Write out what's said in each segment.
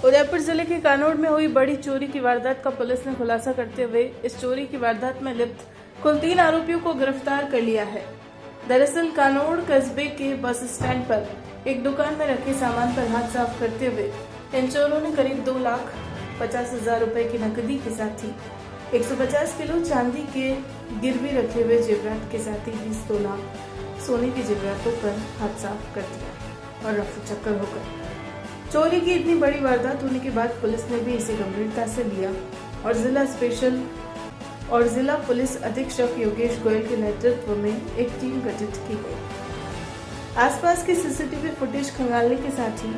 उदयपुर जिले के कानोड़ में हुई बड़ी चोरी की वारदात का पुलिस ने खुलासा करते हुए इस चोरी की वारदात में लिप्त कुल 3 आरोपियों को गिरफ्तार कर लिया है। दरअसल कानोड़ कस्बे के बस स्टैंड पर एक दुकान में रखे सामान पर हाथ साफ करते हुए इन चोरों ने करीब 2,50,000 रुपए की नकदी के साथ ही 150 किलो चांदी के गिरवी रखे हुए जेवरात के साथ ही 20 तोला सोने की जेवरातों पर हाथ साफ कर दिया और रफू चक्कर हो गए। चोरी की इतनी बड़ी वारदात होने के बाद पुलिस ने भी इसे गंभीरता से लिया और जिला पुलिस अधीक्षक योगेश गोयल के नेतृत्व में एक टीम गठित की गई। आसपास की सीसीटीवी फुटेज खंगालने के साथ ही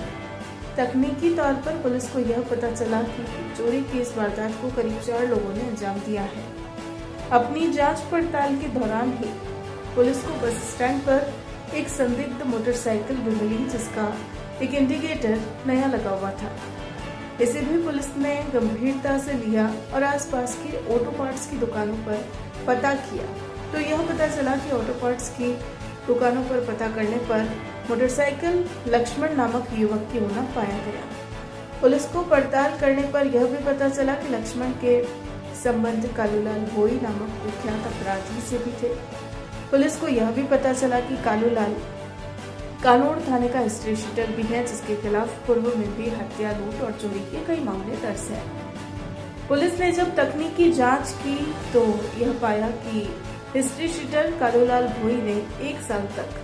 तकनीकी तौर पर पुलिस को यह पता चला कि चोरी की इस वारदात को करीब 4 लोगों ने अंजाम दिया है। अपनी जांच पड़ताल के दौरान ही पुलिस को बस स्टैंड पर एक संदिग्ध मोटरसाइकिल भी मिली जिसका एक इंडिकेटर नया लगा हुआ था। इसे भी पुलिस ने गंभीरता से लिया और आसपास की ऑटो पार्ट्स की दुकानों पर पता किया तो यह पता चला कि ऑटो पार्ट्स की दुकानों पर पता करने पर मोटरसाइकिल लक्ष्मण नामक युवक की होना पाया गया। पुलिस को पड़ताल करने पर यह भी पता चला कि लक्ष्मण के संबंध कालूलाल भोई नामक कुख्यात अपराधी से भी थे। पुलिस को यह भी पता चला कि कालूलाल कानोड़ थाने का हिस्ट्री शीटर भी है जिसके खिलाफ पूर्व में भी हत्या, लूट और चोरी के कई मामले दर्ज हैं। पुलिस ने जब तकनीकी जांच की तो यह पाया कि हिस्ट्री शीटर कालूलाल भोई ने 1 साल तक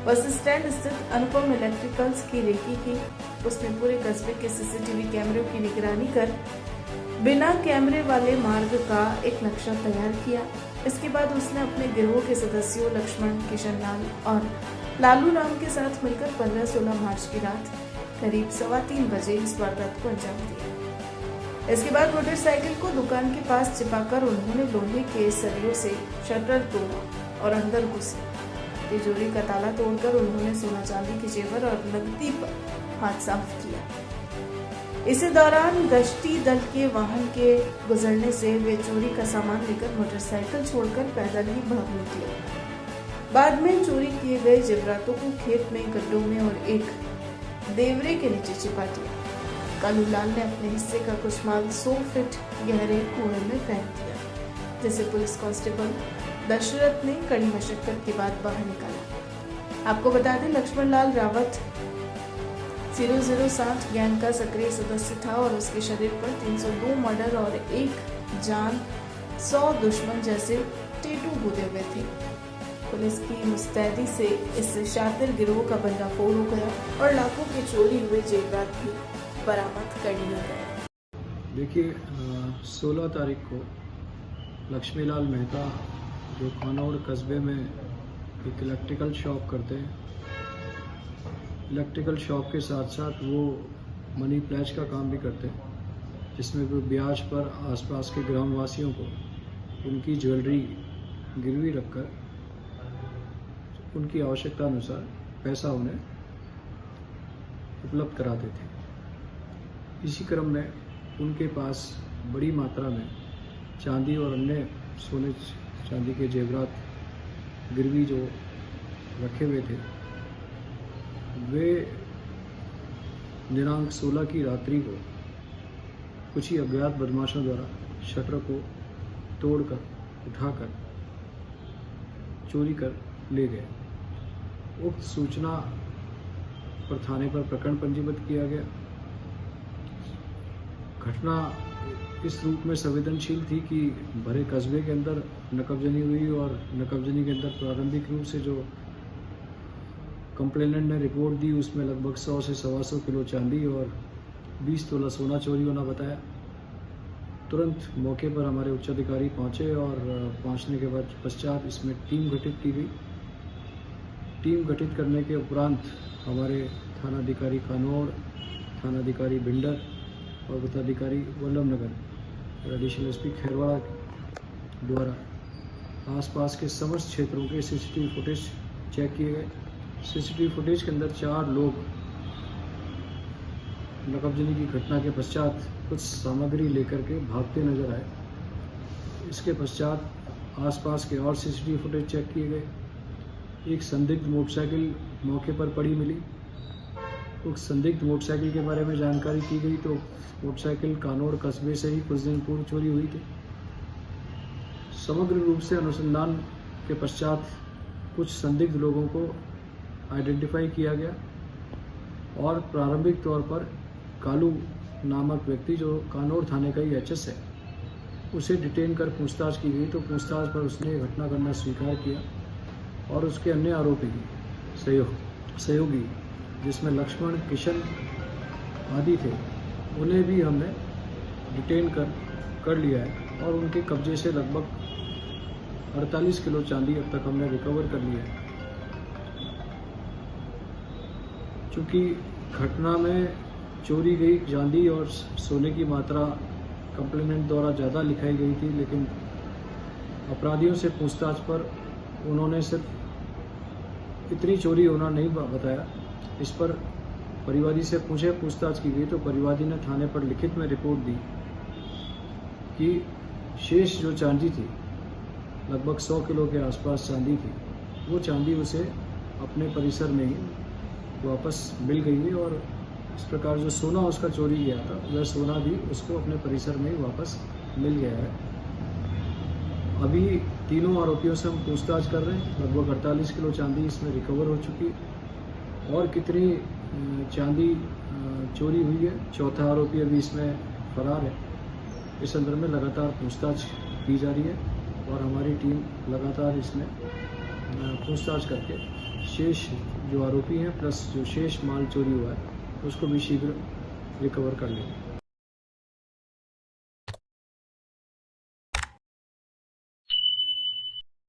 बस स्टैंड स्थित अनुपम इलेक्ट्रिकल्स की रेकी की। उसने पूरे कस्बे के सीसीटीवी कैमरों की निगरानी कर बिना कैमरे वाले मार्ग का एक नक्शा तैयार किया। इसके बाद उसने अपने गिरोह के सदस्यों लक्ष्मण, किशन लाल और लालू राम के साथ मिलकर 15-16 मार्च की रात करीब 3:15 बजे इस वारदात को अंजाम दिया। इसके बाद मोटरसाइकिल को दुकान के पास छिपाकर उन्होंने लोहे के सरियों से शटर तोड़ा और अंदर घुसे। तिजोरी का ताला तोड़कर उन्होंने सोना चांदी के जेवर और नकदी पर हाथ साफ किया। इसी दौरान गश्ती दल के वाहन के गुजरने से वे चोरी का सामान लेकर मोटरसाइकिल छोड़कर पैदल ही भाग निकले। बाद में चोरी किए गए जेवरातों को खेत में, गड्ढों में और एक देवरे के नीचे छिपा दिया। कालूलाल ने अपने हिस्से का कुछ माल 100 फीट गहरे कुएं में फेंक दिया, जिसे पुलिस कांस्टेबल दशरथ ने कड़ी मशक्कत के बाद बाहर निकाला। आपको बता दें लक्ष्मण लाल रावत 007 गैंग का सक्रिय सदस्य था और उसके शरीर पर 302 मर्डर और 1 जान 100 दुश्मन जैसे टैटू गुदे हुए थे। पुलिस की मुस्तैदी से इस शातिर गिरोह का भंडाफोड़ हो गया और लाखों के चोरी हुए जेवरात भी बरामद कर लिए गए। देखिए 16 तारीख को लक्ष्मीलाल मेहता जो कानोड़ कस्बे में एक इलेक्ट्रिकल शॉप करते हैं, इलेक्ट्रिकल शॉप के साथ साथ वो मनी प्लेज का काम भी करते हैं, जिसमें वो ब्याज पर आसपास के ग्रामवासियों को उनकी ज्वेलरी गिरवी रखकर उनकी आवश्यकता अनुसार पैसा उन्हें उपलब्ध कराते थे। इसी क्रम में उनके पास बड़ी मात्रा में चांदी और अन्य सोने चांदी के जेवरात गिरवी जो रखे हुए थे, वे दिनांक 16 की रात्रि को कुछ ही अज्ञात बदमाशों द्वारा शटर को तोड़कर उठाकर चोरी कर ले गए। उक्त सूचना पर थाने पर प्रकरण पंजीबद्ध किया गया। घटना इस रूप में संवेदनशील थी कि भरे कस्बे के अंदर नकबजनी हुई और नकबजनी के अंदर प्रारंभिक रूप से जो कंप्लेनेंट ने रिपोर्ट दी उसमें लगभग 100 से 125 किलो चांदी और 20 तोला सोना चोरी होना बताया। तुरंत मौके पर हमारे उच्च अधिकारी पहुंचे और पहुंचने के बाद पश्चात इसमें टीम गठित की गई। टीम गठित करने के उपरांत हमारे थानाधिकारी कानोड़, थानाधिकारी भिंडर और पदाधिकारी वल्लभनगर और एडिशनल एसपी खैरवाड़ा द्वारा आसपास के समस्त क्षेत्रों के सीसीटीवी फुटेज चेक किए गए। सीसीटीवी फुटेज के अंदर 4 लोग नकबजनी की घटना के पश्चात कुछ सामग्री लेकर के भागते नजर आए। इसके पश्चात आसपास के और सीसीटीवी फुटेज चेक किए गए। एक संदिग्ध मोटरसाइकिल मौके पर पड़ी मिली उस संदिग्ध मोटरसाइकिल के बारे में जानकारी की गई तो मोटरसाइकिल कानौर कस्बे से ही कुछ दिन पूर्व चोरी हुई थी। समग्र रूप से अनुसंधान के पश्चात कुछ संदिग्ध लोगों को आइडेंटिफाई किया गया और प्रारंभिक तौर पर कालू नामक व्यक्ति जो कानौर थाने का ही एचएस है, उसे डिटेन कर पूछताछ की गई तो पूछताछ पर उसने घटना करना स्वीकार किया और उसके अन्य आरोपी सहयोगी जिसमें लक्ष्मण, किशन आदि थे, उन्हें भी हमने डिटेन कर लिया है और उनके कब्जे से लगभग 48 किलो चांदी अब तक हमने रिकवर कर लिया है। चूँकि घटना में चोरी गई चांदी और सोने की मात्रा कंप्लेनेंट द्वारा ज़्यादा लिखाई गई थी, लेकिन अपराधियों से पूछताछ पर उन्होंने सिर्फ इतनी चोरी होना नहीं बताया। इस पर परिवादी से पूछताछ की गई तो परिवादी ने थाने पर लिखित में रिपोर्ट दी कि शेष जो चांदी थी, लगभग 100 किलो के आसपास चांदी थी, वो चांदी उसे अपने परिसर में ही वापस मिल गई है और इस प्रकार जो सोना उसका चोरी गया था वह सोना भी उसको अपने परिसर में ही वापस मिल गया है। अभी तीनों आरोपियों से हम पूछताछ कर रहे हैं। लगभग 48 किलो चांदी इसमें रिकवर हो चुकी है और कितनी चांदी चोरी हुई है, चौथा आरोपी अभी इसमें फरार है। इस संदर्भ में लगातार पूछताछ की जा रही है और हमारी टीम लगातार इसमें पूछताछ करके शेष जो आरोपी हैं प्लस जो शेष माल चोरी हुआ है उसको भी शीघ्र रिकवर कर लेंगे।